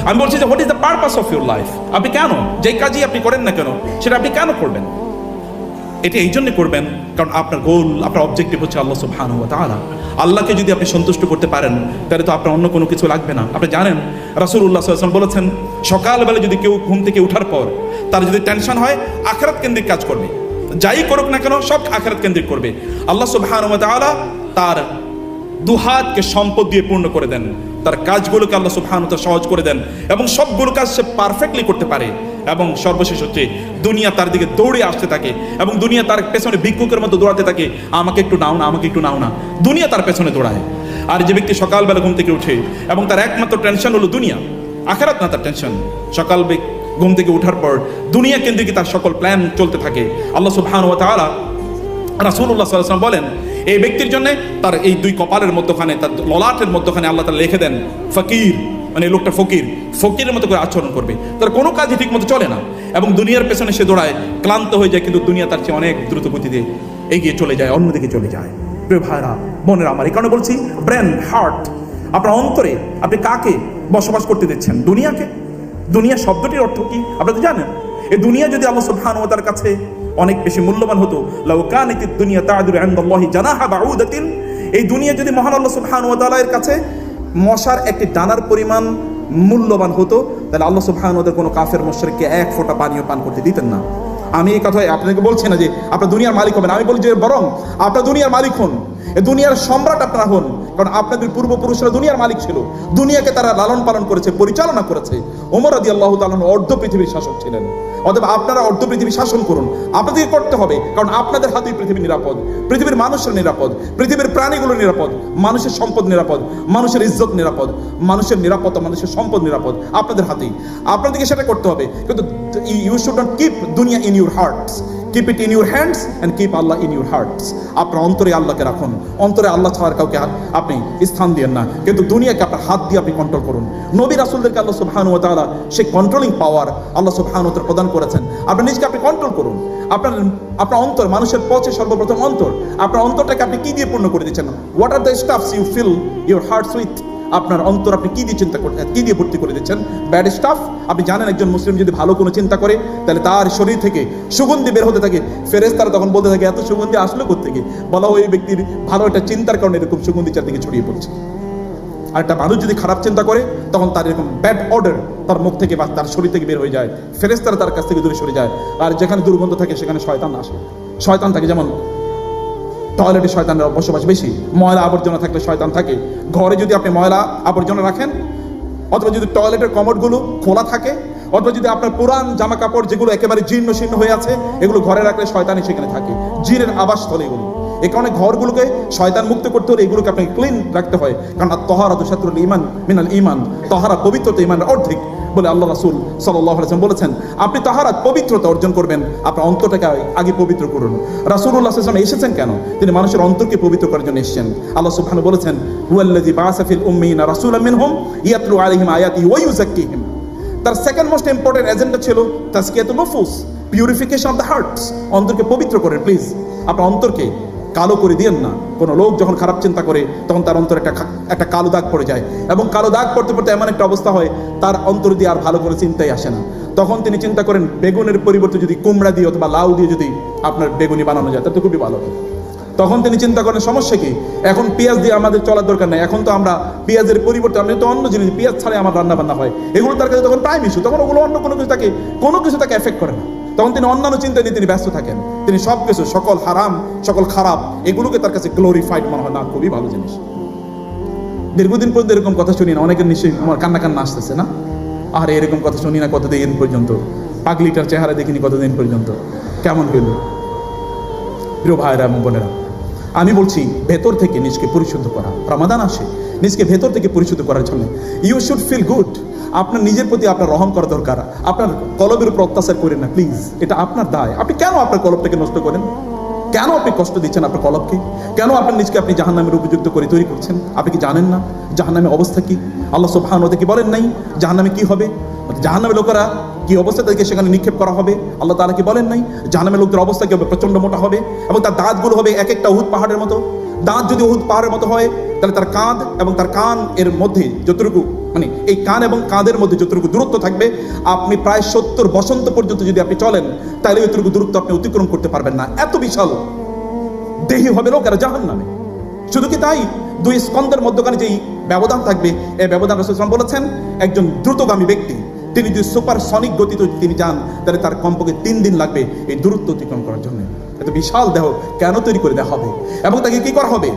আমি বলছি যে what is the purpose of your life? আপনি কেন যে কাজই আপনি করেন না কেন সেটা আপনি কেন করবেন? এটা এই জন্য করবেন কারণ আপনার গোল, আপনার অবজেক্টিভ হচ্ছে আল্লাহ সুবহানাহু ওয়া তাআলা। আল্লাহকে যদি আপনি সন্তুষ্ট করতে পারেন তাহলে তো আপনার অন্য কোনো কিছু লাগবে না। আপনি জানেন রাসূলুল্লাহ সাল্লাল্লাহু আলাইহি ওয়াসাল্লাম বলেছেন, সকালবেলা যদি কেউ ঘুম থেকে ওঠার পর তার যদি টেনশন হয়, আখিরাত কেন্দ্রিক কাজ করবে, যাই করুক না কেন সব আখিরাত কেন্দ্রিক করবে। আল্লাহ সুবহানাহু ওয়া তাআলা তার দুহাতকে সম্পদ দিয়ে পূর্ণ করে দেন, তার কাজগুলোকে আল্লাহ সুবহানাহু ওয়া তাআলা সহজ করে দেন এবং সবগুলো কাজ সে পারফেক্টলি করতে পারে। এবং সর্বশেষ হচ্ছে দুনিয়া তার দিকে দৌড়ে আসতে থাকে এবং দুনিয়া তার পেছনে ভিক্ষুকের মতো দৌড়াতে থাকে, আমাকে একটু নাও না, আমাকে একটু নাও না। দুনিয়া তার পেছনে দৌড়ায়। আর যে ব্যক্তি সকালবেলা ঘুম থেকে উঠে এবং তার একমাত্র টেনশন হলো দুনিয়া, আখিরাত না তার টেনশন, সকাল ঘুম থেকে ওঠার পর দুনিয়া কেন্দ্রিক তার সকল প্ল্যান চলতে থাকে। আল্লাহ সুবহানাহু ওয়া তাআলা, রাসূলুল্লাহ সাল্লাল্লাহু আলাইহি ওয়াসাল্লাম বলেন, এই ব্যক্তির জন্য তার এই দুই কপালের মধ্যখানে, তার ললাটের মধ্যখানে আল্লাহ তাআলা লিখে দেন ফকির, মানে এই লোকটা ফকিরের মতো করে আচরণ করবে, তার কোনো কাজই ঠিক মতো চলে না এবং দুনিয়ার পেছনে সে দৌড়ায়, ক্লান্ত হয়ে যায়, কিন্তু দুনিয়া তার চেয়ে অনেক দ্রুত গতিতে এগিয়ে চলে যায়, অন্যদিকে চলে যায়। প্রিয় ভাইরা বোনেরা আমার, এই কারণে বলছি ব্রেন, হার্ট, আপনার অন্তরে আপনি কাকে বসবাস করতে দিচ্ছেন? দুনিয়াকে? দুনিয়া শব্দটির অর্থ কি আপনারা তো জানেন। এই দুনিয়া যদি আল্লাহ সুবহানাহু ওয়া তাআলার কাছে অনেক বেশি মূল্যবান হতো, লাউ কানাতিদ দুনিয়া তা'দিলু ইনদাল্লাহি জানাহা বাউদাতিন, এই দুনিয়া যদি মহান আল্লাহ সুবহানাহু ওয়া তাআলার কাছে মশার একটি ডানার পরিমাণ মূল্যবান হতো, তাহলে আল্লাহ সুবহানাহু ওয়া তাআলা কোনো কাফের মুশরিককে এক ফোঁটা পানিও পান করতে দিতেন না। আমি এই কথাই আপনাকে বলছি না যে আপনার দুনিয়ার মালিক হবেন, আমি বলি যে বরং আপনার দুনিয়ার মালিক হন, এই দুনিয়ার সম্রাট আপনারা হন। কারণ আপনাদের পূর্বপুরুষরা দুনিয়ার মালিক ছিল, দুনিয়াকে তারা লালন পালন করেছে, পরিচালনা করেছে। ওমর রাদিয়াল্লাহু তাআলা অর্ধ পৃথিবীর শাসক ছিলেন। অতএব আপনারা অর্ধ পৃথিবী শাসন করুন, আপনাদেরকে করতে হবে, কারণ আপনাদের হাতেই পৃথিবী নিরাপদ, পৃথিবীর মানুষের নিরাপদ, পৃথিবীর প্রাণীগুলো নিরাপদ, মানুষের সম্পদ নিরাপদ, মানুষের ইজ্জত নিরাপদ, মানুষের নিরাপত্তা, মানুষের সম্পদ নিরাপদ আপনাদের হাতেই। আপনাদেরকে সেটা করতে হবে, কিন্তু ইউ শুড নট কিপ দুনিয়া in your hearts, keep it in your hands and keep Allah in your hearts. আপনার অন্তরে আল্লাহকে রাখুন, অন্তরে আল্লাহ ছাড়া কাউকে আপনি স্থান দিয়েন না, কিন্তু দুনিয়াকে আপনার হাত দিয়ে আপনি কন্ট্রোল করুন। নবী রাসূলদেরকে আল্লাহ সুবহানাহু ওয়া তাআলা সেই কন্ট্রোলিং পাওয়ার আল্লাহ সুবহানাহু ওয়া তাআলা প্রদান করেছেন। আপনি নিজেকে আপনি কন্ট্রোল করুন। আপনার অন্তর, মানুষের পথে সর্বপ্রথম অন্তর, আপনার অন্তরটাকে আপনি কি দিয়ে পূর্ণ করে দিচ্ছেন? What are the stuffs you fill your hearts with? আপনার অন্তর আপনি কি দিয়ে চিন্তা করছেন, কি দিয়ে ভর্তি করে দিচ্ছেন? Bad staff. আপনি জানেন একজন মুসলিম যদি ভালো কোনো চিন্তা করে তাহলে তার শরীর থেকে সুগন্ধি বের হতে থাকে, ফেরেশতারা তখন বলতে থাকে এত সুগন্ধি আসলো কোত্থেকে? বলা হয় এই ব্যক্তির ভালো একটা চিন্তার কারণে এরকম সুগন্ধি চারদিকে ছড়িয়ে পড়ছে। আর একটা মানুষ যদি খারাপ চিন্তা করে তখন তার এরকম ব্যাড অর্ডার তার মুখ থেকে বা তার শরীর থেকে বের হয়ে যায়, ফেরেশতারা তার কাছ থেকে দূরে সরে যায়। আর যেখানে দুর্গন্ধ থাকে সেখানে শয়তান আসে, শয়তান থাকে। যেমন টয়লেটে শয়তানের বসবাস বেশি, ময়লা আবর্জনা থাকলে শয়তান থাকে। ঘরে যদি আপনি ময়লা আবর্জনা রাখেন, অথবা যদি টয়লেটের কমোডগুলো খোলা থাকে, অথবা যদি আপনার পুরান জামা কাপড় যেগুলো একেবারে জীর্ণ শীর্ণ হয়ে আছে এগুলো ঘরে রাখলে শয়তানই সেখানে থাকে, জিনের আবাসস্থল এগুলো। এই কারণে ঘরগুলোকে শয়তান মুক্ত করতে হলে এগুলোকে আপনাকে ক্লিন রাখতে হয়, কারণ তাহারাতু শাতরুল ঈমান মিনাল ঈমান, তাহারা পবিত্রতা ঈমানের অর্ধেক বলে আল্লাহ রাসূল সাল্লাল্লাহু আলাইহি ওয়াসাল্লাম বলেছেন। আপনি তাহারাত পবিত্রতা অর্জন করবেন, আপনার অন্তরটাকে আগে পবিত্র করুন। রাসূলুল্লাহ সাল্লাল্লাহু আলাইহি ওয়াসাল্লাম এসেছেন কেন? তিনি মানুষের অন্তরকে পবিত্র করার জন্য এসেছেন। আল্লাহ সুবহানাহু বলেছেন, হুয়াল্লাযী বাআসা ফিল উম্মিয়িনা রাসূলাম মিনহুম ইয়াতলু আলাইহিম আয়াতিহি ওয়া ইউযাক্কিহিম। তার সেকেন্ড মোস্ট ইম্পর্টেন্ট এজেন্ডা ছিল তাজকিয়াতুন নুফুস, পিউরিফিকেশন অফ দ্য হার্টস। অন্তরকে পবিত্র করেন প্লিজ, আপনার অন্তরকে কালো করে দিয়েন না। কোনো লোক যখন খারাপ চিন্তা করে তখন তার অন্তরে একটা কালো দাগ পড়ে যায়, এবং কালো দাগ পড়তে পড়তে এমন একটা অবস্থা হয় তার অন্তর দিয়ে আর ভালো করে চিন্তাই আসে না। তখন তিনি চিন্তা করেন বেগুনের পরিবর্তে যদি কুমড়া দিয়ে অথবা লাউ দিয়ে যদি আপনার বেগুনি বানানো যায় তাহলে তো খুবই ভালো হয়। তখন তিনি চিন্তা করেন সমস্যা কি, এখন পেঁয়াজ দিয়ে আমাদের চলার দরকার নাই, এখন তো আমরা পেঁয়াজের পরিবর্তে আমি তো অন্য জিনিস, পেঁয়াজ ছাড়াই আমার রান্না বান্না হয়, এগুলো তার কাছে তখন প্রাইম ইস্যু, তখন ওগুলো অন্য কোনো কিছু তাকে এফেক্ট করে না। তখন তিনি অন্যান্য চিন্তা নিয়ে তিনি ব্যস্ত থাকেন, তিনি সব কিছু, সকল হারাম, সকল খারাপ এগুলোকে তার কাছে গ্লোরিফাইড মনে হয়, না খুবই ভালো জিনিস। দীর্ঘদিন পর্যন্ত এরকম কথা শুনি না, অনেকের নিশ্চয়ই কান্না আসতেছে না, আর এরকম কথা শুনি না কতদিন পর্যন্ত, পাগলিটার চেহারা দেখিনি কতদিন পর্যন্ত, কেমন হইল? প্রিয় ভাইরা এবং বোনেরা, আমি বলছি ভেতর থেকে নিজকে পরিশুদ্ধ করা। রমাদান আসে নিজকে ভেতর থেকে পরিশুদ্ধ করার জন্য। You should feel good. আপনার নিজের প্রতি আপনার রহম করা দরকার। আপনার কলবের উপর অত্যাচার করেন না প্লিজ, এটা আপনার দায়। আপনি কেন আপনার কলবটাকে নষ্ট করেন? কেন আপনি কষ্ট দিচ্ছেন আপনার কলবকে? কেন আপনার নিজকে আপনি জাহান্নামের উপযুক্ত করে তৈরি করছেন? আপনি কি জানেন না জাহান্নামের অবস্থা কি? আল্লাহ সুবহানাহু ওয়া তাআলা কি বলেন নাই জাহান্নামে কি হবে? জাহান্নামের লোকেরা কি অবস্থা, তাদেরকে সেখানে নিক্ষেপ করা হবে? আল্লাহ তাআলা কি বলেন নাই জাহান্নামের লোকদের অবস্থা কি হবে? প্রচন্ড মোটা হবে এবং তার দাঁতগুলো হবে এক একটা উহুদ পাহাড়ের মতো। দাঁত যদি উহুদ পাহাড়ের মতো হয় তাহলে তার কাঁধ এবং তার কান এর মধ্যে যতটুকু মানে এই কান এবং কাঁধের মধ্যে যতটুকু দূরত্ব থাকবে, আপনি প্রায় 70 বসন্ত পর্যন্ত যদি আপনি চলেন, তাহলে এতটুকু দূরত্ব আপনি অতিক্রম করতে পারবেন না। এত বিশাল দেহি হবে লোকেরা জাহান্নামে। শুধু কি তাই, দুই স্কন্ধের মধ্যখানে যেই ব্যবধান থাকবে, এই ব্যবধান রাসূল সাল্লাল্লাহু আলাইহি ওয়াসাল্লাম বলেছেন, একজন দ্রুতগামী ব্যক্তি তিনি যদি সুপারসনিক গতিতে তিনি যান, তাহলে তার কমপক্ষে 3 দিন লাগবে এই দূরত্ব অতিক্রম করার জন্য। এত বিশাল দেহ কেন তৈরি করে দেওয়া হবে এবং তাকে কি করা হবে?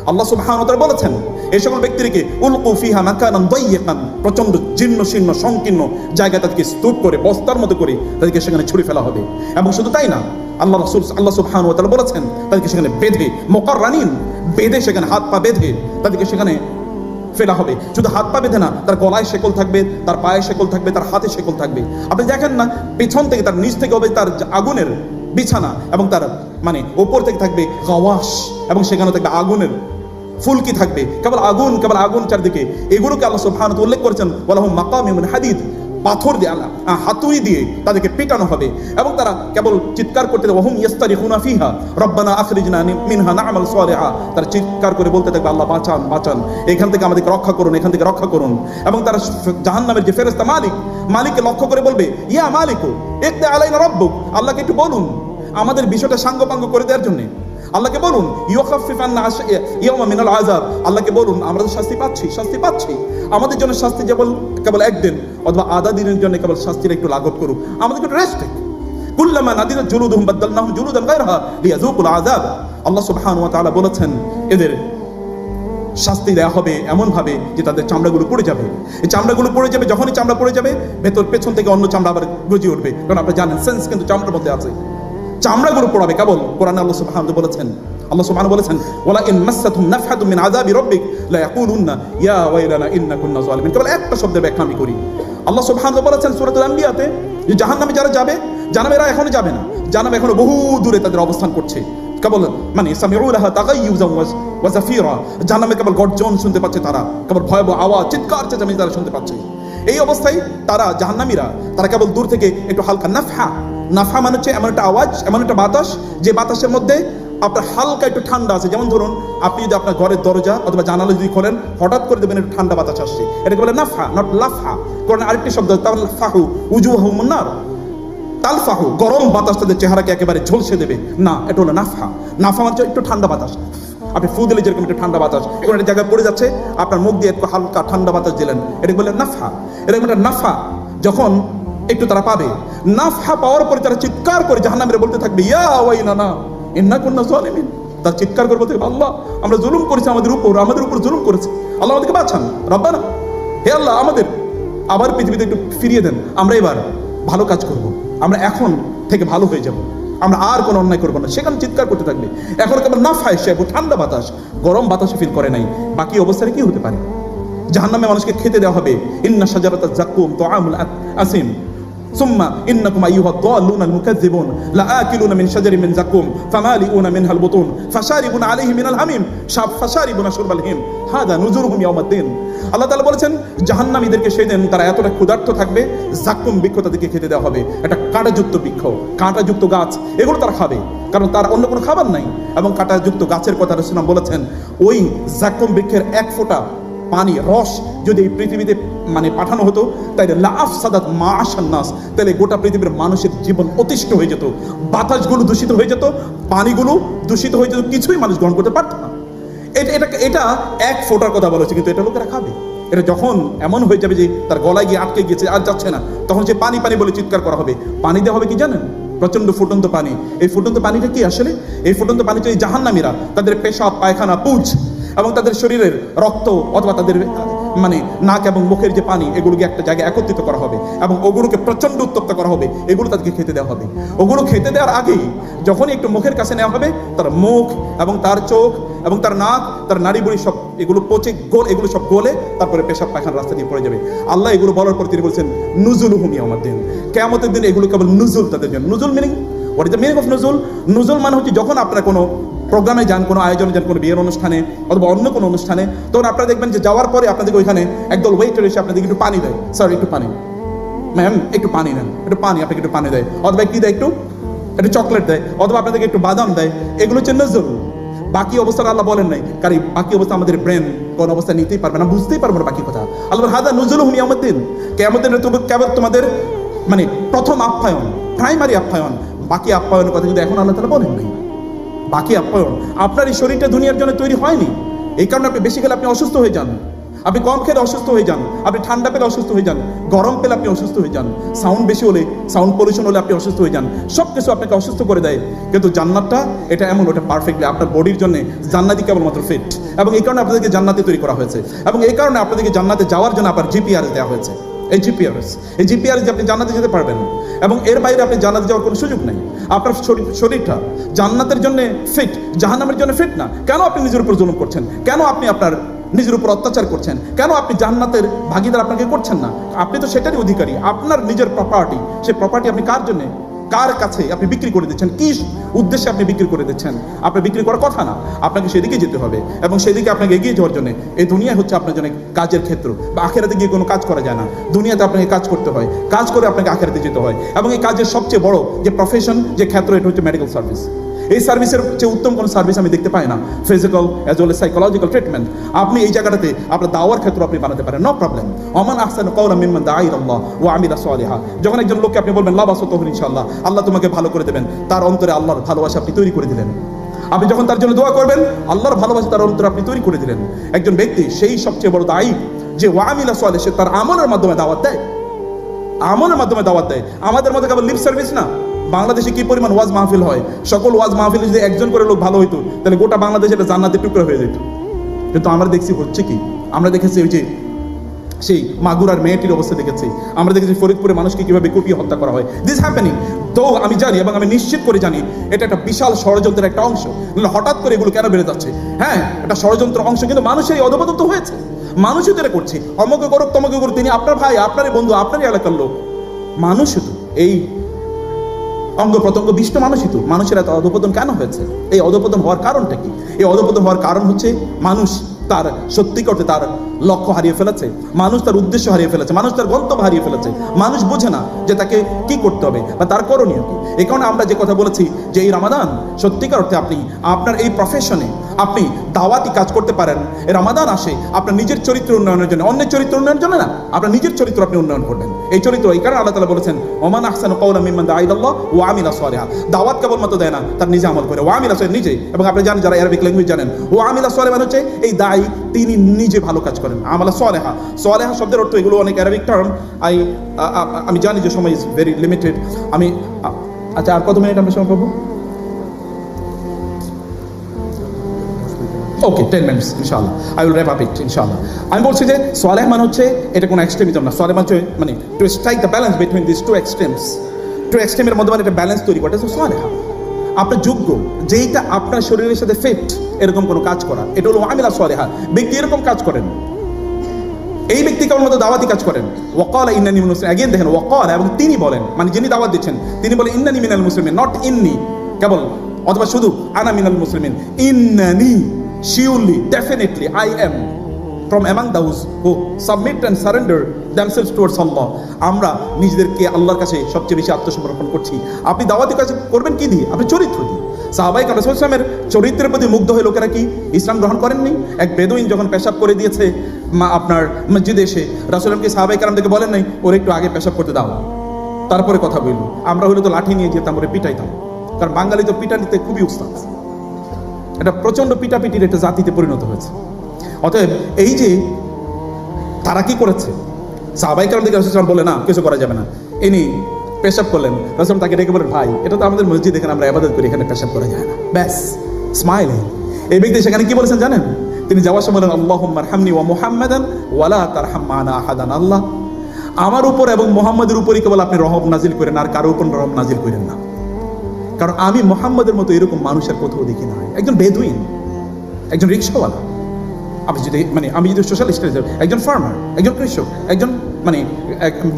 আল্লাহ সুবহানাহু ওয়া তাআলা বলেছেন, এই সকল ব্যক্তিকে উলকু ফিহা মাকানান দাইয়িকান, প্রচন্ড জীর্ণ শীর্ণ সংকীর্ণ জায়গায় তাদেরকে স্তূপ করে বস্তার মতো করে তাদেরকে সেখানে ছুড়ে ফেলা হবে। এবং শুধু তাই না, আল্লাহ সুবহানাহু ওয়া তাআলা বলেছেন, তাদেরকে সেখানে বেঁধে মুকাররানিন, বেঁধে সেখানে হাত পা বেঁধে তাদেরকে সেখানে ফেলা হবে। শুধু হাত পা বেঁধে না, তার গলায় শেকল থাকবে, তার পায়ে শেকল থাকবে, তার হাতে শেকল থাকবে। আপনি দেখেন না, পেছন থেকে তার নিচ থেকে হবে তার আগুনের বিছানা, এবং তার মানে ওপর থেকে থাকবে গাওয়াশ, এবং সেখানে থাকবে আগুনের ফুলকি থাকবে, কেবল আগুন চারদিকে। এগুলোকে আল্লাহ সুবহানাহু ওয়া তাআলা উল্লেখ করেছেন, ওয়ালাহুম মাকামিউ মিন হাদিদ, পাথর দিয়ে হাতুড়ি দিয়ে তাদেরকে পেটানো হবে, এবং তারা কেবল চিৎকার করতে থাকবে, ওয়াহুম ইয়াস্তারিখুনা ফিহা রব্বানা আখরিজনা মিনহা না'মাল সালিহা, তারা চিৎকার করে বলতে থাকবে, আল্লাহ বাঁচান বাঁচান, এখান থেকে আমাদেরকে রক্ষা করুন, এখান থেকে রক্ষা করুন। এবং তারা জাহান্নামের যে ফেরেশতা মালিককে লক্ষ্য করে বলবে, ইয়া মালিকু ইকতা আলাইনা রাব্বুক, আল্লাহকে একটু বলুন আমাদের বিষয়টা সাঙ্গপাঙ্গ করে দেওয়ার জন্য। আল্লাহকে বলুন ইউখাফফিফ আন্না ইয়াওমা মিনাল আযাব, আল্লাহকে বলুন আমরা তো শাস্তি পাচ্ছি, আমাদের জন্য শাস্তি কেবল একদিন অথবা আধা দিনের জন্য কেবল শাস্তির একটু লাঘব করুক, আমাদেরকে একটু রেস্ট। কুল্লামা নাদিরাত জুলুদুহুম বাদদালনাহুম জুলুদান গায়রাহা লিয়াযুকুল আযাব, আল্লাহ সুবহানাহু ওয়া তাআলা বলেছেন, এদের শাস্তি দেওয়া হবে এমন ভাবে যে তাদের চামড়াগুলো পড়ে যাবে। এই চামড়াগুলো পড়ে যাবে, যখনই চামড়া পড়ে যাবে পেছন থেকে অন্য চামড়া আবার গজিয়ে উঠবে, কারণ আপনি জানেন সেন্স কিন্তু চামড়ার মধ্যে আছে। চামড়াগুলো পড়াবে কেবল। কোরআনে আল্লাহ সুবহানাহু বলেছেন ওয়ালা ইন মাসসাতুম নাফহাতুম মিন আযাবি রাব্বিক লা ইয়াকুলুন্না ইয়া ওয়াইলানা ইন্না কুন্না যালিমিন। কেবল একটা শব্দের ব্যাখ্যা আমি করি। আল্লাহ সুবহানাহু বলেছেন সূরাতুল আম্বিয়াতে যে জাহান্নামে যারা যাবে, জাহান্নামেরা এখনো যাবে না, জাহান্নাম এখনো বহু দূরে তাদের অবস্থান করছে। কেবল মানে সামিউ লাহা তাগাইয়ুজান ওয়া জাফিরা, জাহান্নামে কেবল গর্জন শুনতে পাচ্ছে তারা, কেবল ভয়াবহ আওয়াজ, চিৎকার চেঁচামেচি তারা শুনতে পাচ্ছে। এই অবস্থায় তারা জাহান্নামীরা তারা কেবল দূর থেকে একটু হালকা নাফহা মানে হচ্ছে এমন একটা আওয়াজ, এমন একটা বাতাস, যে বাতাসের মধ্যে আপনার হালকা একটু ঠান্ডা আছে। যেমন ধরুন আপনি যদি আপনার ঘরের দরজা অথবা জানালা যদি খোলেন, হঠাৎ করে দেখবেন একটু ঠান্ডা বাতাস আসছে, এটাকে বলে নাফহা, নট লাফহা। কারণ আরেকটি শব্দ তালফাহু উজুহুম নার, তালফাহু গরম বাতাস তাদের চেহারাকে একেবারে ঝলসে দেবে না, এটা হলো নাফহা মানে একটু ঠান্ডা বাতাস। আপনি ফু দিলে যেরকম একটু ঠান্ডা বাতাস কোন একটা জায়গায় পড়ে যাচ্ছে, আপনার মুখ দিয়ে একটু হালকা ঠান্ডা বাতাস দিলেন, এটাকে বলে নাফহা। এরকম একটা নাফহা যখন একটু তারা পাবে, নাফহা পাওয়ার পরে তারা চিৎকার করে জাহান্নামীরা বলতে থাকবে, ইয়া ওয়াইলানা ইন্না কুন্না যালিমিন। তারা চিৎকার করে বলতে থাকবে, আল্লাহ আমরা জুলুম করেছি, আমাদের উপর জুলুম করেছে, আল্লাহ আমাদেরকে বাঁচান, রব্বানা হে আল্লাহ আমাদের আবার পৃথিবীতে একটু ফিরিয়ে দেন, আমরা এবার ভালো কাজ করব, আমরা এখন থেকে ভালো হয়ে যাব, আমরা আর কোনো অন্যায় করবো না। সেখানে চিৎকার করতে থাকবে। এখন কেবল নাফহা এসে ঠান্ডা বাতাস, গরম বাতাস ফিল করে নাই। বাকি অবস্থায় কি হতে পারে? জাহান্নামে মানুষকে খেতে দেওয়া হবে, ইন্না শাজারাতাজ যাকুম তুআমুল আসিম সুম্মা ইন্নাকুম আইয়ুহাদ দাল্লুনাল মুকাজ্জিবুন লাআকিলুনা মিন শাজারিন মিন যাকুম ফামালিউনা মিনহাল বুতুন ফাশারিবুনা আলাইহি মিনাল হামিম ফাশারিবুনা শুরবাল হিম হাদা নুজুরুহুম ইয়াউমাদ্দিন। আল্লাহ তাআলা বলেছেন জাহান্নামীদেরকে সেদিন তারা এতটা ক্ষুধার্ত থাকবে, যাকুম বৃক্ষ তাদেরকে খেতে দেওয়া হবে, একটা কাঁটাযুক্ত বৃক্ষ, কাঁটাযুক্ত গাছ, এগুলো তারা খাবে, কারণ তার অন্য কোনো খাবার নাই। এবং কাঁটাযুক্ত গাছের কথা রাসূল বলেছেন, ওই যাকুম বৃক্ষের এক ফোঁটা পানি রস যদি এই পৃথিবীতে মানে পাঠানো হতো, তাই লাআফসাদাত মাআশান নাস, তাহলে গোটা পৃথিবীর মানুষের জীবন অতিষ্ঠ হয়ে যেত, বাতাসগুলো দূষিত হয়ে যেত, পানিগুলো দূষিত হয়ে যেত, কিছুই মানুষ গ্রহণ করতে পারত না। এটা এক ফোঁটার কথা বলেছে, কিন্তু এটা লোকেরা খাবে। এটা যখন এমন হয়ে যাবে যে তার গলায় গিয়ে আটকে গিয়েছে, আর যাচ্ছে না, তখন সে পানি বলে চিৎকার করা হবে। পানি দেওয়া হবে কি জানেন? প্রচন্ড ফুটন্ত পানি। এই ফুটন্ত পানিটা কি আসলে? এই ফুটন্ত পানিটা এই জাহান্নামীরা তাদের পেশাব, পায়খানা, পুঁজ এবং তাদের শরীরের রক্ত অথবা তাদের মানে নাক এবং মুখের যে পানি, এগুলোকে একটা জায়গায় একত্রিত করা হবে এবং ওগুলোকে প্রচন্ড উত্তপ্ত করা হবে, এগুলো তাদেরকে খেতে দেওয়া হবে। ওগুলো খেতে দেওয়ার আগেই যখনই একটু মুখের কাছে নেওয়া হবে, তার মুখ এবং তার চোখ এবং তার নাক, তার নাড়িবুড়ি সব এগুলো পচে এগুলো সব গলে তারপরে পেশাব পায়খানার রাস্তা দিয়ে পড়ে যাবে। আল্লাহ এগুলো বলার পর তিনি বলছেন নুজুলুহুম ইয়াউমাদ্দিন, কিয়ামতের দিন এগুলো কেবল নুজুল তাদের জন্য। নুজুল meaning, what is the meaning of নুজুল? নুজুল মানে হচ্ছে যখন আপনারা কোনো প্রোগ্রামে যান, কোনো আয়োজনে যান, কোনো বিয়ের অনুষ্ঠানে অথবা অন্য কোনো অনুষ্ঠানে, তখন আপনারা দেখবেন যে যাওয়ার পরে আপনাদেরকে ওইখানে একদল ওয়েটার এসে আপনাদেরকে একটু পানি দেয়, স্যার একটু পানি, ম্যাম একটু পানি নেন, একটু পানি, আপনাকে একটু পানি দেয়, অথবা কি দেয়, একটু চকলেট দেয়, অথবা আপনাদেরকে একটু বাদাম দেয়, এগুলো হচ্ছে নজরুল। বাকি অবস্থাটা আল্লাহ বলেন নাই, কারণ বাকি অবস্থা আমাদের ব্রেন কোন অবস্থা নিতেই পারবে না, বুঝতেই পারবে না বাকি কথা। আল্লাহ হাদা নুজুলুহুম ইয়াউমিদ্দিন, কিয়ামতের কেবল তোমাদের মানে প্রথম আপ্যায়ন, প্রাইমারি আপ্যায়ন, বাকি আপ্যায়নের কথা কিন্তু এখন আল্লাহ তাআলা বলেন নাই। বাকি আপ্যায়ন, আপনার এই শরীরটা দুনিয়ার জন্য তৈরি হয়নি, এই কারণে আপনি বেশি খেলে আপনি অসুস্থ হয়ে যান, আপনি কম খেলে অসুস্থ হয়ে যান, আপনি ঠান্ডা পেলে অসুস্থ হয়ে যান, গরম পেলে আপনি অসুস্থ হয়ে যান, সাউন্ড বেশি হলে, সাউন্ড পলিউশন হলে আপনি অসুস্থ হয়ে যান, সব কিছু আপনাকে অসুস্থ করে দেয়। কিন্তু জান্নাতটা এটা এমন, ওটা পারফেক্টলি আপনার বডির জন্য জান্নাতি কেবলমাত্র ফিট, এবং এই কারণে আপনাদেরকে জান্নাতে তৈরি করা হয়েছে, এবং এই কারণে আপনাদেরকে জান্নাতে যাওয়ার জন্য আপনার জিপিআরএস দেওয়া হয়েছে। এই জিপিআরএস যে আপনি জান্নাতে যেতে পারবেন, এবং এর বাইরে আপনি জান্নাতে যাওয়ার কোনো সুযোগ নেই। আপনার শরীরটা জান্নাতের জন্য ফিট, জাহান্নামের জন্য ফিট না। কেন আপনি নিজের উপর জুলুম করছেন? কেন আপনি আপনার নিজের উপর অত্যাচার করছেন? কেন আপনি জান্নাতের ভাগীদার আপনাকে করছেন না? আপনি তো সেটারই অধিকারী, আপনার নিজের প্রপার্টি, সেই প্রপার্টি আপনি কার জন্য, কার কাছে আপনি বিক্রি করে দিচ্ছেন? কি উদ্দেশ্যে আপনি বিক্রি করে দিচ্ছেন? আপনার বিক্রি করার কথা না, আপনাকে সেদিকে যেতে হবে, এবং সেদিকে আপনাকে এগিয়ে যাওয়ার জন্য এই দুনিয়া হচ্ছে আপনার জন্য কাজের ক্ষেত্র। বা আখেরাতে গিয়ে কোনো কাজ করা যায় না, দুনিয়াতে আপনাকে কাজ করতে হয়, কাজ করে আপনাকে আখেরাতে যেতে হয়। এবং এই কাজের সবচেয়ে বড় যে প্রফেশন, যে ক্ষেত্র, এটা হচ্ছে মেডিকেল সার্ভিস। এই সার্ভিসের চেয়ে উত্তম কোনো সার্ভিস আমি দেখতে পাই না, physical as well as psychological treatment. আপনি এই জায়গাটাতে আপনার দাওয়ার ক্ষেত্র আপনি বানাতে পারেন, নো প্রবলেম। ওমান আহসানু কাওলাম মিম্মান দাআ ইলাল্লাহ ওয়া আমিলা সালিহা। যখন একজন লোককে আপনি বলবেন লা বাসাতুহু ইনশাআল্লাহ, আল্লাহ তোমাকে ভালো করে দেবেন, তার অন্তরে আল্লাহর ভালোবাসা আপনি তৈরি করে দিলেন। আপনি যখন তার জন্য দোয়া করবেন, আল্লাহর ভালোবাসা তার অন্তরে আপনি তৈরি করে দিলেন। একজন ব্যক্তি সেই সবচেয়ে বড় দায়ী যে ওয়া আমিলা সালিহ, সে তার আমলের মাধ্যমে দাওয়াত দেয়, আমলের মাধ্যমে দাওয়াত দেয়। আমাদের মধ্যে কেবল লিপ সার্ভিস না। বাংলাদেশে কি পরিমাণ ওয়াজ মাহফিল হয়, সকল ওয়াজ মাহফিলে যদি একজন করে লোক ভালো হইতো, তাহলে গোটা বাংলাদেশে এটা জান্নাতের টুকরো হয়ে যেত। কিন্তু আমরা দেখছি হচ্ছে কি, আমরা দেখেছি ওই যে সেই মাগুরার মেয়েটির অবস্থা দেখেছি, আমরা দেখেছি ফরিদপুরে মানুষকে কিভাবে কুপিয়ে হত্যা করা হয়। দিস হ্যাপেনিং, তো আমি জানি এবং আমি নিশ্চিত করে জানি এটা একটা বিশাল ষড়যন্ত্রের একটা অংশ। হঠাৎ করে এগুলো কেন বেড়ে যাচ্ছে? হ্যাঁ, এটা ষড়যন্ত্র অংশ, কিন্তু মানুষের এই অধঃপতন তো হয়েছে, মানুষই তো এটা করছে। অমকে করুক তমকে করুক, তিনি আপনার ভাই, আপনারই বন্ধু, আপনারই এলাকার লোক, মানুষই তো এই অঙ্গ প্রত্যঙ্গ বিষ্ট মানুষই তো। মানুষের এত অধঃপতন কেন হয়েছে? এই অধঃপতন হওয়ার কারণটা কি? এই অধঃপতন হওয়ার কারণ হচ্ছে মানুষ তার সত্যিকার অর্থে তার লক্ষ্য হারিয়ে ফেলেছে, মানুষ তার উদ্দেশ্য হারিয়ে ফেলেছে, মানুষ তার গন্তব্য হারিয়ে ফেলেছে, মানুষ বোঝে না যে তাকে কি করতে হবে বা তার করণীয় কি। এই কারণে আমরা যে কথা বলেছি যে এই রমাদান সত্যিকার অর্থে আপনি আপনার এই প্রফেশনে আপনি দাওয়াতি কাজ করতে পারেন। এই রমাদান আসে আপনার নিজের চরিত্র উন্নয়নের জন্য, অন্যের চরিত্র উন্নয়নের জন্য না, আপনার নিজের চরিত্র আপনি উন্নয়ন করবেন। এই চরিত্র, এই কারণে আল্লাহ তাআলা বলেছেন ওমান আহসানু কাওলাম মিম্মান দাআ ইলাল্লাহ ওয়া আমিলা সালিহা। দাওয়াত কেবলমাত্র দেয় না, তার নিজে আমল করে। ওয়া আমিলা সালিহা, নিজে। এবং আপনি জানেন, যারা আরবিক ল্যাঙ্গুয়েজ জানেন, ওয়া আমিলা সালিহা মানে হচ্ছে এই দায়ী তিনি নিজে ভালো কাজ করেন। আমালা সালিহা, সালিহা শব্দের অর্থ, এগুলো অনেক আরবিক টার্ম। আমি জানি যে সময় ইজ ভেরি লিমিটেড। আমি আচ্ছা, আর কত মিনিট আমরা সময় পাবো? ওকে, 10 মিনিটস ইনশাআল্লাহ। I will wrap up it ইনশাআল্লাহ। আমি বলছি যে সালেহ মানে হচ্ছে এটা কোনো এক্সট্রিমিজম না। সালেহ মানে to strike the balance between this two extremes. Two এক্সট্রিমের মধ্যে মানে একটা ব্যালেন্স তৈরি করা, এটা সালেহ। আপনার যোগ্য, যেইটা আপনার শরীরের সাথে ফিট, এরকম কোনো কাজ করা, এটা হলো আমিলা সালেহা। ব্যক্তি এরকম কাজ করেন, এই ব্যক্তি কেবল মতো দাওয়াতি কাজ করেন। ওয়াকালা ইন্নানি মিনাল মুসলিমিন, अगेन দেখেন ওয়াকালা, এবং তিনি বলেন, মানে যিনি দাওয়াত দিচ্ছেন তিনি বলেন ইন্নানি মিনাল মুসলিমিন, নট ইন্নি কেবল অথবা শুধু আনা মিনাল মুসলিমিন। ইন্নানি, surely, definitely, I am from among those who submit and surrender themselves towards Allah. আমরা নিজেদেরকে আল্লাহর কাছে সবচেয়ে বেশি আত্মসমর্পণ করছি। আপনি দাওয়াতি কাজ করবেন কি দিয়ে? আপনি চরিত্র দিয়ে। সাহাবায়ে কেরাম রাসূল সাল্লাল্লাহু আলাইহি ওয়াসাল্লামের চরিত্রের প্রতি মুগ্ধ হয়ে লোকেরা কি ইসলাম গ্রহণ করেননি? এক বেদুইন যখন পেশাব করে দিয়েছে আপনার মসজিদে এসে, রাসূলকে সাহাবায়ে কেরাম দেখে বলেন নাই ওর একটু আগে পেশাব করতে দাও, তারপরে কথা বলল। আমরা হইলে তো লাঠি নিয়ে যেতাম, ওরে পিটাইতাম, কারণ বাঙালি তো পিটানিতে খুবই উস্তাদ। এটা প্রচন্ড পিটাপিটির একটা জাতিতে পরিণত হয়েছে। অতএব এই যে তারা কি করেছে, সাহাবায়ে কেরাম দেখে রাসূল বলে না কিছু করা যাবে না, ইনি পেশাব করলেন, রাসূল তাকে ডেকে বলেন ভাই এটা তো আমাদের মসজিদ, এখানে আমরা ইবাদত করি, এখানে পেশাব করা যায় না। ব্যাস, স্মাইলিং। এই ব্যক্তি সেখানে কি বলেছেন জানেন? তিনি যাওয়ার সময় বলেন আল্লাহুম্মা আরহামনি ওয়া মুহাম্মাদান ওয়া লা তারহাম মা'না আহাদান। আল্লাহ, আমার উপর এবং মুহাম্মাদের উপরই কেবল আপনি রহম নাজিল করেন, আর কারো উপর রহম নাজিল করেন না, কারণ আমি মুহাম্মাদের মতো এরকম মানুষের কোথাও দেখি না। একজন বেদুইন, একজন রিক্সাওয়ালা, আপনি যদি মানে আমি যদি সোশ্যালিস্ট, একজন ফার্মার, একজন কৃষক, একজন মানে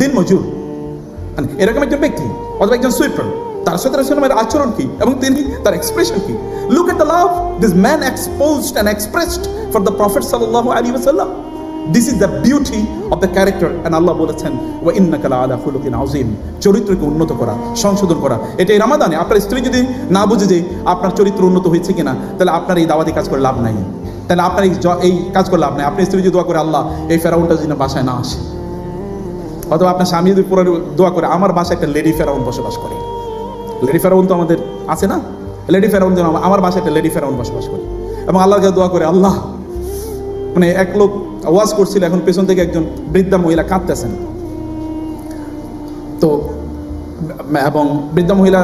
দিন মজুর, মানে এরকম একজন ব্যক্তি অথবা একজন সুইপার, তার সাথে রাসূলের আচরণ কি এবং তিনি তার এক্সপ্রেশন কি? Look at the love this man exposed and expressed for the prophet সাল্লাল্লাহু আলাইহি ওয়াসাল্লাম। This is the beauty of the character. And আল্লাহ বলেছেন ওয়া ইন্নাকা লা আলা খুলুকিন আযীম, চরিত্রকে উন্নত করা, সংশোধন করা। এটা এই রমাদানে আপনার স্ত্রী যদি না বুঝে যে আপনার চরিত্র উন্নত হয়েছে কিনা, তাহলে আপনার এই দাওয়াতি কাজ করে লাভ নাই। তাহলে আপনার এই কাজ করলে আপনি স্ত্রী যদি দোয়া করে আল্লাহ এই ফেরাউনটা যেন বাসায় না আসে, অথবা আপনার স্বামী যদি পুরো দোয়া করে আমার বাসায় একটা লেডি ফেরাউন বসবাস করে। লেডি ফেরাউন তো আমাদের আছে না, লেডি ফেরাউন যেন আমার বাসায় একটা লেডি ফেরাউন বসবাস করে। এবং আল্লাহর কাছে দোয়া করে আল্লাহ, মানে এক লোক ওয়াজ করছিল, এখন পেছন থেকে একজন বৃদ্ধা মহিলা কাঁদতেছেন, তো এবং বৃদ্ধা মহিলা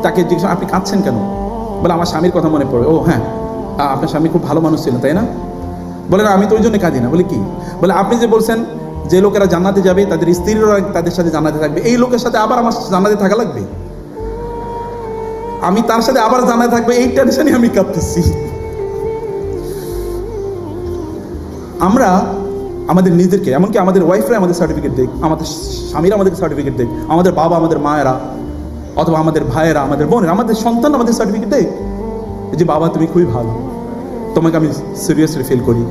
তাকে জিজ্ঞেস আপনি কাঁদছেন কেন? বলে আমার স্বামীর কথা মনে পড়ে। ও হ্যাঁ, আপনার স্বামী খুব ভালো মানুষ ছিল তাই না? বলে না, আমি তো ওই জন্য কাঁদি না। বলে কি? বলে আপনি যে বলছেন যে লোকেরা জান্নাতে যাবে তাদের স্ত্রীরা তাদের সাথে জান্নাতে থাকবে, এই লোকের সাথে আবার আমার জান্নাতে থাকা লাগবে, আমি তার সাথে আবার জান্নাতে থাকবে, এই টেনশনে আমি কাঁদতেছি। আমরা আমাদের নিজেদেরকে, এমনকি আমাদের ওয়াইফরা আমাদের সার্টিফিকেট দেখ, আমাদের স্বামীরা আমাদের সার্টিফিকেট দেখ, আমাদের বাবা আমাদের মায়েরা অথবা আমাদের ভাইয়েরা আমাদের বোনেরা আমাদের সন্তান আমাদের সার্টিফিকেট দেখ যে বাবা তুমি খুবই ভালো, তোমাকে আমি সিরিয়াসলি ফিল করি,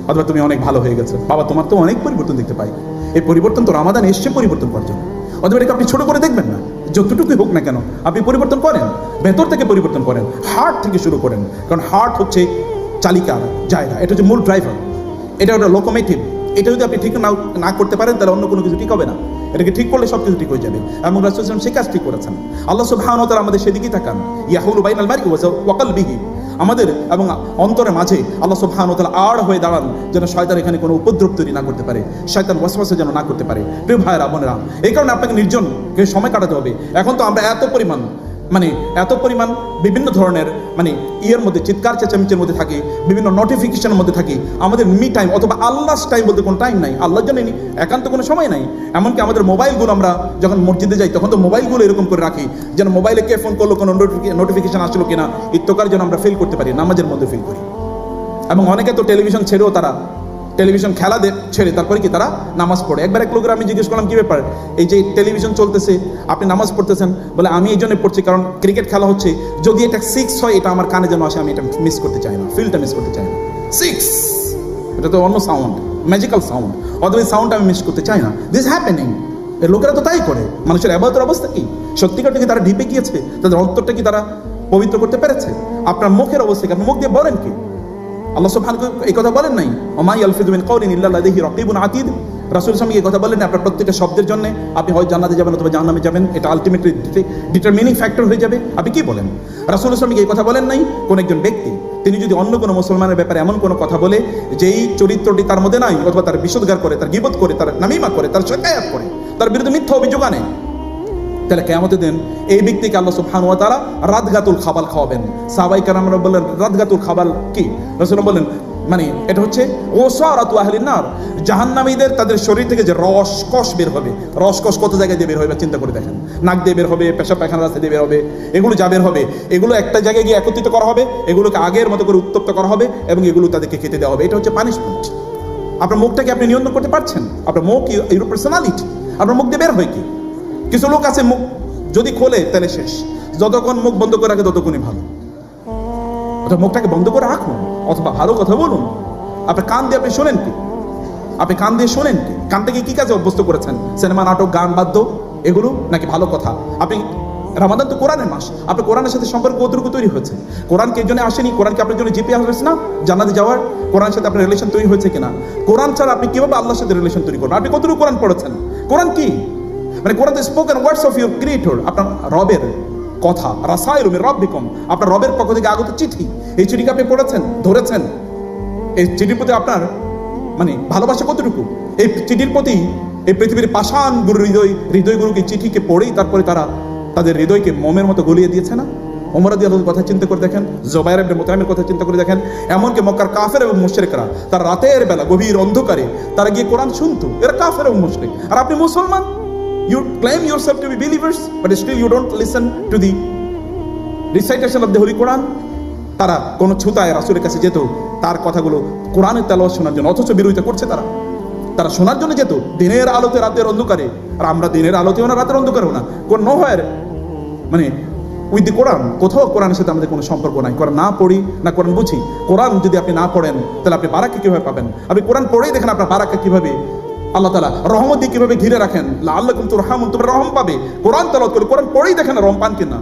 অথবা তুমি অনেক ভালো হয়ে গেছো বাবা, তোমার তো অনেক পরিবর্তন দেখতে পাই। এই পরিবর্তন তো রামাদান এসছে পরিবর্তন করার জন্য, অথবা এটাকে আপনি ছোট করে দেখবেন না, যতটুকুই হোক না কেন আপনি পরিবর্তন করেন, ভেতর থেকে পরিবর্তন করেন, হার্ট থেকে শুরু করেন, কারণ হার্ট হচ্ছে চালিকার জায়গা, এটা হচ্ছে মূল ড্রাইভার, এটা একটা লোকোমেটিভ। এটা যদি আপনি ঠিক না করতে পারেন তাহলে অন্য কোনো কিছু ঠিক হবে না, এটাকে ঠিক করলে সব কিছু ঠিক হয়ে যাবে। এবং রাসূল সাল্লাল্লাহু আলাইহি ওয়াসাল্লাম সেই কাজ ঠিক করেছেন। আল্লাহ সুবহানাহু ওয়া তাআলা আমাদের সেদিকেই তাকান, ইয়াহুলু বাইনাল মারই ওয়া কলবিহি, আমাদের এবং অন্তরের মাঝে আল্লাহ সুবহানাহু ওয়া তাআলা আড় হয়ে দাঁড়ান, যেন শয়তান এখানে কোনো উপদ্রব তৈরি না করতে পারে, শয়তান ওয়াসওয়াসা যেন না করতে পারে। প্রিয় ভাইরা বোনেরা, এই কারণে আপনাকে নির্জন সময় কাটাতে হবে। এখন তো আমরা এত পরিমাণ বিভিন্ন ধরনের ইয়ের মধ্যে, চিৎকার চেঁচামেচির মধ্যে থাকি, বিভিন্ন নোটিফিকেশনের মধ্যে থাকি, আমাদের মি টাইম অথবা আল্লাহর টাইম বলতে কোনো টাইম নাই, আল্লাহর জন্য একান্ত কোনো সময় নাই। এমনকি আমাদের মোবাইলগুলো, আমরা যখন মসজিদে যাই তখন তো মোবাইলগুলো এরকম করে রাখি যেন মোবাইলে কে ফোন করলো, কোনো নোটিফিকেশন আসলো কিনা ইত্তকার যেন আমরা ফিল করতে পারি, নামাজের মধ্যে ফিল করি। এবং অনেকে তো টেলিভিশন ছেড়েও, তারা টেলিভিশন খেলা ছেড়ে তারপরে কি তারা নামাজ পড়ে। একবার এক লোকের আমি জিজ্ঞেস করলাম কি ব্যাপার, এই যে টেলিভিশন চলতেছে আপনি নামাজ পড়তেছেন? বলে আমি এই জন্য পড়ছি কারণ ক্রিকেট খেলা হচ্ছে, যদি এটা 6 হয় এটা আমার কানে যেন আসে, আমি এটা মিস করতে চাই না, ফিলটা মিস করতে চাই না। 6 এটা তো অন্য সাউন্ড, ম্যাজিক্যাল সাউন্ড, অথবা এই সাউন্ডটা আমি মিস করতে চাই না। দিস হ্যাপেনিং, এই লোকেরা তো তাই করে। মানুষের ইবাদতের অবস্থা কি? সত্যিকারটা কি তারা ঢিপে গিয়েছে? তাদের অন্তরটা কি তারা পবিত্র করতে পেরেছে? আপনার মুখের অবস্থা কি? আপনি মুখ দিয়ে বলেন কি? আল্লাহ সুবহানাহু ওয়া তাআলা এই কথা বলেন নাই, ওমা ইয়ালফিযু মিন কাওলিন ইল্লা লাদাইহি রাকিবুন আতীদ। রাসূল সাল্লাল্লাহু আলাইহি ওয়াসাল্লাম এই কথা বলেন, আপনার প্রত্যেকটা শব্দের জন্য আপনি হয় জান্নাতে যাবেন অথবা জাহান্নামে যাবেন, এটা আলটিমেটলি ডিটারমিনিং ফ্যাক্টর হয়ে যাবে। আপনি কি বলেন? রাসূল সাল্লাল্লাহু আলাইহি ওয়াসাল্লাম এই কথা বলেন নাই, কোন একজন ব্যক্তি তিনি যদি অন্য কোনো মুসলমানের ব্যাপারে এমন কোনো কথা বলে যেই চরিত্রটি তার মধ্যে নাই, অথবা তার বিশুদ্ধগার করে, তার গীবত করে, তার নামিমা করে, তার শিকায়াত করে, তার বিরুদ্ধে মিথ্যা অভিযোগ আনে, তাহলে কিয়ামতের দিন এই ব্যক্তিকে আল্লাহ সুবহানাহু ওয়া তাআলা রাদগাতুল খাবাল খাওয়াবেন। সাহাবায়ে কেরামরা বললেন রাদগাতুল খাবাল কি? রাসূলুল্লাহ বললেন এটা হচ্ছে ওসারাতু আহলিন নার, জাহান্নামীদের তাদের শরীর থেকে যে রসকস বের হবে, রসকস কত জায়গায় দিয়ে বের হবে চিন্তা করে দেখেন, নাক দিয়ে বের হবে, পেশাব পায়খানা রাস্তা দিয়ে বের হবে, এগুলো যা বের হবে এগুলো একটা জায়গায় গিয়ে একত্রিত করা হবে, এগুলোকে আগের মতো করে উত্তপ্ত করা হবে এবং এগুলো তাদেরকে খেতে দেওয়া হবে। এটা হচ্ছে পানিশমেন্ট। আপনার মুখটাকে আপনি নিয়ন্ত্রণ করতে পারছেন? আপনার মুখ ইউর পার্সোনালিটি, আপনার মুখ দিয়ে বের হয় কি? কিছু লোক আছে মুখ যদি খোলে তাহলে শেষ, যতক্ষণ মুখ বন্ধ করে রাখে ততক্ষণই ভালো। অথবা মুখটাকে বন্ধ করে রাখুন, অথবা ভালো কথা বলুন। আপনার কান দিয়ে আপনি শোনেন কি? আপনি কান দিয়ে শোনেন কি? কানটাকে কি কাজে অভ্যস্ত করেছেন? সিনেমা, নাটক, গান, বাদ্য এগুলো, নাকি ভালো কথা? আপনি রামাদান তো কোরআনের মাস, আপনার কোরআনের সাথে সম্পর্ক কতটুকু তৈরি হয়েছে? কোরআনকে এই জন্য আসেনি, কোরআনকে আপনার জন্য জিপিএস হয়েছে না জান্নাতে যাওয়ার? কোরআনের সাথে আপনার রিলেশন তৈরি হয়েছে কিনা? কোরআন ছাড়া আপনি কিভাবে আল্লাহর সাথে রিলেশন তৈরি করবেন? আপনি কতটুকু কোরআন পড়েছেন? কোরআন কি? কোরআন the spoken words of your creator, আপনার রবের কথা, রাসাইলু মির রাব্বিকুম, আপনার রবের পক্ষ থেকে আগত চিঠি। এই চিঠিকে আপনি পড়েছেন, ধরেছেন? এই চিঠির প্রতি আপনার ভালোবাসা কতটুকু? এই চিঠির প্রতি এই পৃথিবীর পাষাণ হৃদয়গুলোকে চিঠিকে পড়েই তারপরে তারা তাদের হৃদয়কে মোমের মতো গলিয়ে দিয়েছে না? ওমর রাদিয়াল্লাহু কথা চিন্তা করে দেখেন, জুবাইর ইবনে মুতাইমের কথা চিন্তা করে দেখেন, এমনকি মক্কার কাফের এবং মুশরিকরা তারা রাতের বেলা গভীর অন্ধকারে তারা গিয়ে কোরআন শুনতো, এরা কাফের এবং মুশরিক। আর আপনি মুসলমান, you claim yourself to be believers but still you don't listen to the recitation of the Holy Quran. তারা কোন ছুতায় রাসূলের কাছে যেত তার কথাগুলো কোরআনের তেলাওয়াত শোনার জন্য, অথচ বিরোধিতা করছে তারা শোনার জন্য যেত দিনের আলোতে রাতের অন্ধকারে। আর আমরা দিনের আলোতেও না রাতের অন্ধকারেও না, কোন নোহয়ের উইথ দি কোরআন, কোথাও কোরআনের সাথে আমাদের কোনো সম্পর্ক নাই। কোরআন না পড়ি না কোরআন বুঝি। কোরআন যদি আপনি না পড়েন তাহলে আপনি বারাকা কিভাবে পাবেন? আপনি কোরআন পড়েই দেখেন আপনার বারাকা কিভাবে, আল্লাহ তাআলা রহমত দিয়ে কিভাবে ঘিরে রাখেন। লাআল্লাকুম তুরহামুন, তোমরা রহম পাবে। কোরআন তেলাওয়াত করে, কোরআন পড়েই দেখেন রহম পান কিনা।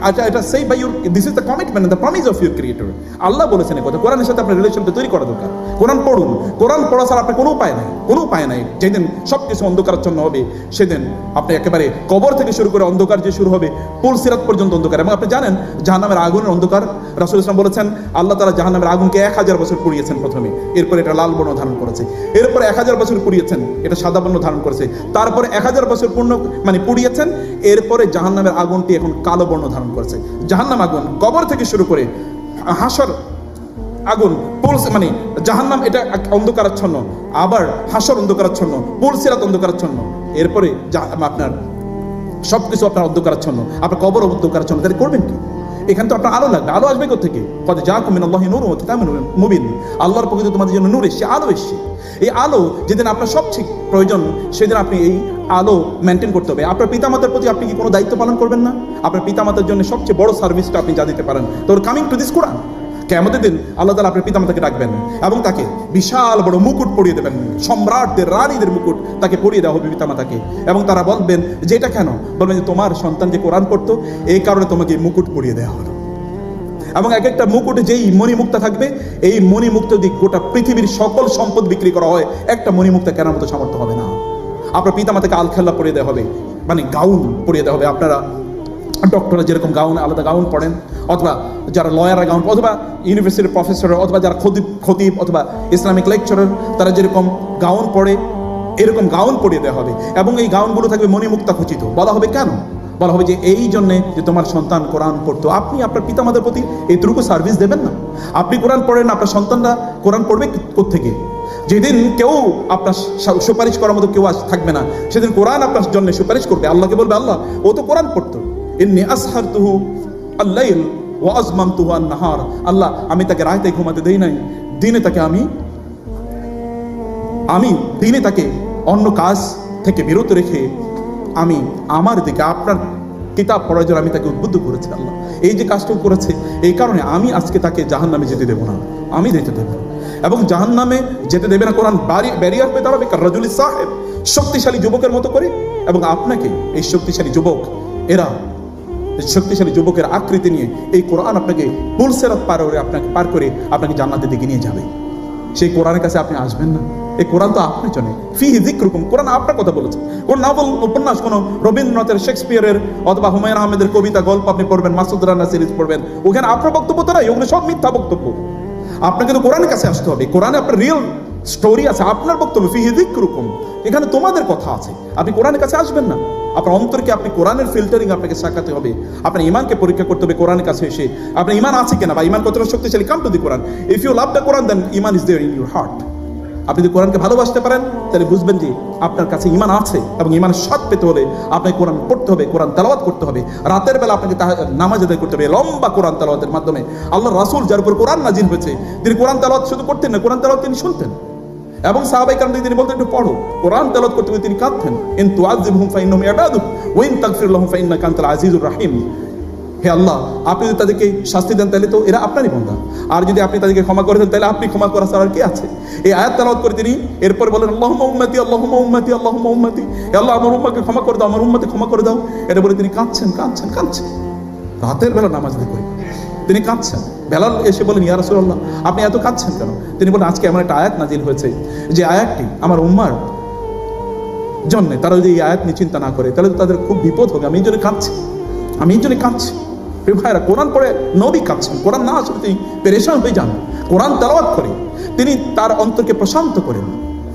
আচ্ছা, এটা সেই by your, this is the commitment, the promise of your creator. আল্লাহ বলেছেন এই কথা। কোরআনের সাথে আপনার রিলেশনটা তৈরি করা দরকার। কোরআন পড়ুন। কোরআন পড়া ছাড়া আপনার কোনো উপায় নাই, কোনো উপায় নাই। যেদিন সব কিছু অন্ধকারাচ্ছন্ন হবে, সেদিন আপনি একেবারে কবর থেকে শুরু করে অন্ধকার যে শুরু হবে, পুল সিরাত পর্যন্ত অন্ধকার। এবং আপনি জানেন জাহান্নামের আগুনের অন্ধকার, রাসূল ইসলাম বলেছেন আল্লাহ তাআলা জাহান্নামের আগুনকে 1000 বছর পুড়িয়েছেন প্রথমে, এরপরে এটা লাল বর্ণ ধারণ করেছে, এরপরে 1000 বছর পুড়িয়েছেন, এটা সাদা বর্ণ ধারণ করেছে, তারপরে 1000 বছর পুড়িয়েছেন, এরপরে জাহান্নামের আগুনটি এখন কালো বর্ণ ধারণ করেছে। জাহান্নাম আগুন কবর থেকে শুরু করে হাসর আগুন, জাহান্নাম এটা অন্ধকারাচ্ছন্ন, আবার হাসর অন্ধকারাচ্ছন্ন, পুল সিরাত অন্ধকারাচ্ছন্ন, এরপরে আপনার সবকিছু আপনার অন্ধকারাচ্ছন্ন, আপনার কবর অন্ধকারাচ্ছন্ন। তাহলে করবেন কি? এখানে তো আপনার আলো লাগবে। আলো আসবে কোথা থেকে? কদ জাআকুম মিনাল্লাহি নূরুন ওয়া কিতাবুন মুবিন। আল্লাহর পক্ষ থেকে তোমাদের জন্য নূর এসেছে, আলো এসেছে। এই আলো যেদিন আপনার সব ঠিক প্রয়োজন, সেদিন আপনি এই আলো মেনটেন করতে হবে। আপনার পিতামাতার প্রতি আপনি কি কোনো দায়িত্ব পালন করবেন না? আপনার পিতামাতার জন্য সবচেয়ে বড় সার্ভিসটা আপনি যা দিতে পারেন, তো কামিং টু দিস কোরআন। কিয়ামতের দিন আল্লাহ তাআলা আপনার পিতামাতাকে ডাকবেন এবং তাকে বিশাল বড় মুকুট পরিয়ে দেবেন, সম্রাটদের রানীদের মুকুট তাকে পরিয়ে দেওয়া হবে পিতামাতাকে। এবং তারা বলবেন যে এটা কেন? বলবেন যে তোমার সন্তান যে কোরআন পড়তো, এই কারণে তোমাকে মুকুট পরিয়ে দেওয়া হলো। এবং এক একটা মুকুটে যেই মণিমুক্তা থাকবে, এই মণিমুক্তা দিয়ে গোটা পৃথিবীর সকল সম্পদ বিক্রি করা হয়, একটা মণিমুক্তা কেনার মতো সামর্থ্য হবে না। আপনার পিতামাতাকে আলখেল্লা পরিয়ে দেওয়া হবে, গাউন পরিয়ে দেওয়া হবে। আপনারা ডক্টররা যেরকম গাউন, আলাদা গাউন পড়েন, অথবা যারা লয়াররা গাউন, অথবা ইউনিভার্সিটির প্রফেসর, অথবা যারা খতিব অথবা ইসলামিক লেকচারার, তারা যেরকম গাউন পড়ে, এরকম গাউন পরিয়ে দেওয়া হবে। এবং এই গাউনগুলো থাকবে মণিমুক্তা খচিত। বলা হবে কেন? বলা হবে যে এই জন্যে যে তোমার সন্তান কোরআন পড়তো। আপনি আপনার পিতামাতার প্রতি এইটুকু সার্ভিস দেবেন না? আপনি কোরআন পড়েন, আপনার সন্তানরা কোরআন পড়বে কোত্থেকে? যেদিন কেউ আপনার সুপারিশ করার মতো কেউ থাকবে না, সেদিন কোরআন আপনার জন্য সুপারিশ করবে। আল্লাহকে বলবে, আল্লাহ ও তো কোরআন পড়তো, ইন্নী আসহারতুহু আল-লাইল ওয়া আজমামতুহু আন-নাহার। আল্লাহ আমি তাকে রাতে ঘুমাতে দেই নাই, দিনে তাকে আমি দিনে তাকে অন্য কাজ থেকে বিরত রেখে আমি আমার দিকে আপনার কিতাব পড়ার জন্য আমি তাকে উদ্বুদ্ধ করেছি। আল্লাহ এই যে কাজটা করেছে, এই কারণে আমি আজকে তাকে জাহান্নামে যেতে দেবো না, আমি যেতে দেবো। এবং জাহান্নামে যেতে দেবে না, কোরআন ব্যারিয়ার পেয়ে দাঁড়াবে রাজুলি সাহেব, শক্তিশালী যুবকের মতো করে। এবং আপনাকে এই শক্তিশালী যুবক, এরা শক্তিশালী যুবকের আকৃতি নিয়ে এই কোরআন আপনাকে পুল সিরাত পার করে আপনাকে জান্নাতের দিকে নিয়ে যাবে। সেই কোরআনের কাছে আপনি আসবেন না? এই কোরআন তো আপনার জন্য, ফিহি যিকরুকুম, কোরআন আপনার কথা বলেছে। কোন নভেল, উপন্যাস, কোন রবীন্দ্রনাথের, শেক্সপিয়ারের অথবা হুমায়ুন আহমেদের কবিতা, গল্প আপনি পড়বেন, মাসুদ রানা সিরিজ পড়বেন, ওখানে আপনার বক্তব্য তো নাই, ওগুলো সব মিথ্যা বক্তব্য। আপনাকে তো কোরআনের কাছে আসতে হবে। কোরআনে আপনার রিয়েল স্টোরি আছে, আপনার বক্তব্য, ফিহি যিকরুকুম, এখানে তোমাদের কথা আছে। আপনি কোরআনের কাছে আসবেন না? আপনার অন্তরকে আপনি কোরআনের ফিল্টারিং আপনাকে শেখাতে হবে। আপনার ইমানকে পরীক্ষা করতে হবে কোরআনের কাছে এসে, আপনার ইমান আছে কিনা বা ইমান কতটা শক্তিশালী। Come to the Quran. If you love the Quran, then ইমান is there in your heart. আপনি যদি কোরআনকে ভালোবাসতে পারেন, তাহলে বুঝবেন যে আপনার কাছে ইমান আছে। এবং ইমানের স্বাদ পেতে হলে আপনাকে কোরআন পড়তে হবে, কোরআন তেলাওয়াত করতে হবে। রাতের বেলা আপনাকে নামাজ আদায় করতে হবে লম্বা কোরআন তেলাওয়াতের মাধ্যমে। আল্লাহ রাসূল যার উপর কোরআন নাজিল হয়েছে, তিনি কোরআন তেলাওয়াত শুধু করতেন না, কোরআন তেলাওয়াত তিনি শুনতেন। এবং সাহাবায়ে কেরাম তিনি বলতেন একটু পড়ো। কোরআন তেলাওয়াত করতে গিয়ে তিনি কাঁদতেন। ইন তুআযিবহুম ফাইন্নাহুম ইবাদুক ওয়া ইন তাগফির লাহুম ফাইন্নাকা আনতাল আজিজুর রাহিম। হে আল্লাহ, আপনি যদি তাদেরকে শাস্তি দেন তাহলে তো এরা আপনারই বান্দা, আর যদি আপনি তাদেরকে ক্ষমা করে দেন তাহলে আপনি ক্ষমা করা ছাড়া আর কি আছে? এই আয়াত তেলাওয়াত করে তিনি এরপরে বলেন আল্লাহুম্মা উম্মতি আল্লাহুম্মা উম্মতি আল্লাহুম্মা উম্মতি, হে আল্লাহ আমার উম্মতকে ক্ষমা করে দাও, আমার উম্মতকে ক্ষমা করে দাও। এটা বলে তিনি কাঁদছেন। রাতের বেলা নামাজ আদায় করে তিনি কাঁদছেন। বেলাল এসে বলেন, ইয়া রাসূলুল্লাহ আপনি এত কাঁদছেন কেন? তিনি বলেন, আজকে এমন একটা আয়াত নাজিল হয়েছে যে আয়াতটি আমার উম্মার জন্য, তারা যদি এই আয়াত নিয়ে চিন্তা না করে তাহলে তো তাদের খুব বিপদ হবে। আমি এই জন্য কাঁদছি। ভাইরা, কোরআন পড়ে নবী কাঁদছেন। কোরআন না আসলে তিনি পেরেশান হয়ে যান। কোরআন তেলাওয়াত করে তিনি তার অন্তরকে প্রশান্ত করেন।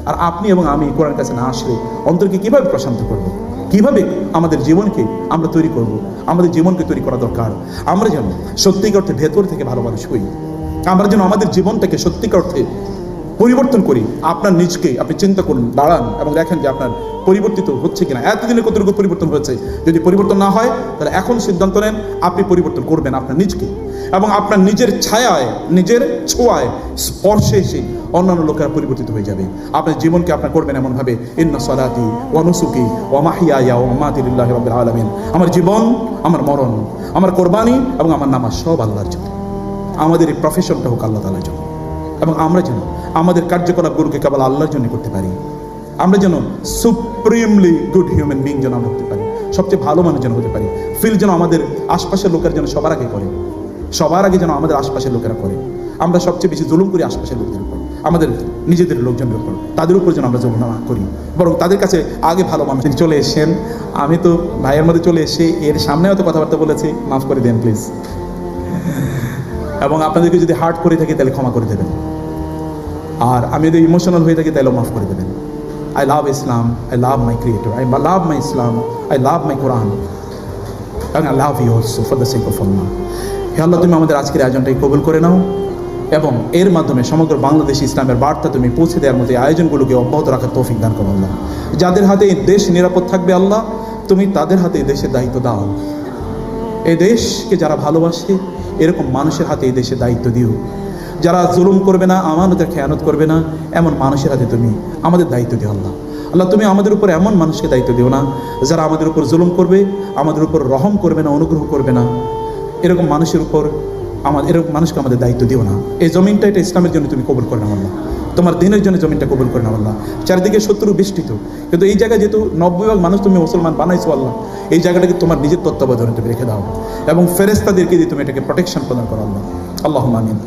আর আপনি এবং আমি কোরআনের কাছে না আসলে অন্তরকে কিভাবে প্রশান্ত করব? কিভাবে আমাদের জীবনকে আমরা তৈরি করব? আমাদের জীবনকে তৈরি করা দরকার। আমরা যেন সত্যিকার অর্থে ভেতর থেকে ভালো মানুষ হই। আমরা যেন আমাদের জীবনটাকে সত্যিকার অর্থে পরিবর্তন করি। আপনার নিজকে আপনি চিন্তা করুন, দাঁড়ান এবং দেখেন যে আপনার পরিবর্তিত হচ্ছে কিনা। এতদিনে কতটুকু পরিবর্তন হয়েছে? যদি পরিবর্তন না হয় তাহলে এখন সিদ্ধান্ত নেন আপনি পরিবর্তন করবেন আপনার নিজকে, এবং আপনার নিজের ছায়ায়, নিজের ছোঁয়ায়, স্পর্শে এসে অন্যান্য লোকেরা পরিবর্তিত হয়ে যাবে। আপনার জীবনকে আপনার করবেন এমনভাবে, ইন্না সলাতি ওয়া নুসুকি ওয়া মাহইয়ায়া ওয়া মামাতি লিল্লাহি রাব্বিল আলামিন। আমার জীবন, আমার মরণ, আমার কোরবানি এবং আমার নামাজ সব আল্লাহর জন্য। আমাদের এই প্রফেশনটা হোক আল্লাহ তাআলার জন্য, এবং আমরা যেন আমাদের কার্যকলাপগুলোকে কেবল আল্লাহর জন্য করতে পারি। আমরা যেন সুপ্রিমলি গুড হিউম্যান বিং যেন আমরা হতে পারি। সবচেয়ে ভালো মানুষ যেন হতে পারি, ফিল যেন আমাদের আশপাশের লোকের যেন সবার আগে করে, সবার আগে যেন আমাদের আশপাশের লোকেরা করে। আমরা সবচেয়ে বেশি জুলুম করি আশপাশের লোকদের উপর, আমাদের নিজেদের লোকজনের উপর, তাদের উপর যেন আমরা জুলুম না করি, বরং তাদের কাছে আগে ভালো মানুষ চলে এসেছেন। আমি তো ভাইয়ের মধ্যে চলে এসে এর সামনে হয়তো কথাবার্তা বলেছি, মাফ করে দেন প্লিজ, এবং আপনাদেরকে যদি হার্ট করে থাকি তাহলে ক্ষমা করে দেবেন, আর আমি যদি ইমোশনাল হয়ে থাকি তাহলে মাফ করে দেবেন। I love Islam, I love my Creator, I love my Islam, I love my Quran, and I love you also for the sake of Allah. হে আল্লাহ, তুমি আমাদের আজকের আয়োজনটাকে কবুল করে নাও এবং এর মাধ্যমে সমগ্র বাংলাদেশ ইসলামের বার্তা তুমি পৌঁছে দেওয়ার মতো এই আয়োজনগুলোকে অব্যাহত রাখার তৌফিক দান করো আল্লাহ। যাদের হাতে এই দেশ নিরাপদ থাকবে আল্লাহ, তুমি তাদের হাতে এই দেশের দায়িত্ব দাও। এই দেশকে যারা ভালোবাসে এরকম মানুষের হাতে এই দেশের দায়িত্ব দিও। যারা জুলুম করবে না, আমানতের খেয়ানত করবে না, এমন মানুষের হাতে তুমি আমাদের দায়িত্ব দিও আল্লাহ। আল্লাহ, তুমি আমাদের উপর এমন মানুষকে দায়িত্ব দিও না যারা আমাদের উপর জুলুম করবে, আমাদের উপর রহম করবে না, অনুগ্রহ করবে না। এরকম মানুষের উপর এরকম মানুষকে আমাদের দায়িত্ব দিও না। এই জমিনটা এটা ইসলামের জন্য তুমি কবুল করে নাও আল্লাহ, তোমার দিনের জন্য জমিনটা কবুল করে নাও আল্লাহ। চারিদিকে শত্রু বেষ্টিত, কিন্তু এই জায়গায় যেহেতু 90% মানুষ তুমি মুসলমান বানাইছো আল্লাহ, এই জায়গাটাকে তোমার নিজের তত্ত্বাবধানে তুমি রেখে দাও এবং ফেরেশতাদেরকে দিয়ে তুমি এটাকে প্রোটেকশন প্রদান করো আল্লাহ। আল্লাহুম্মা আমিন।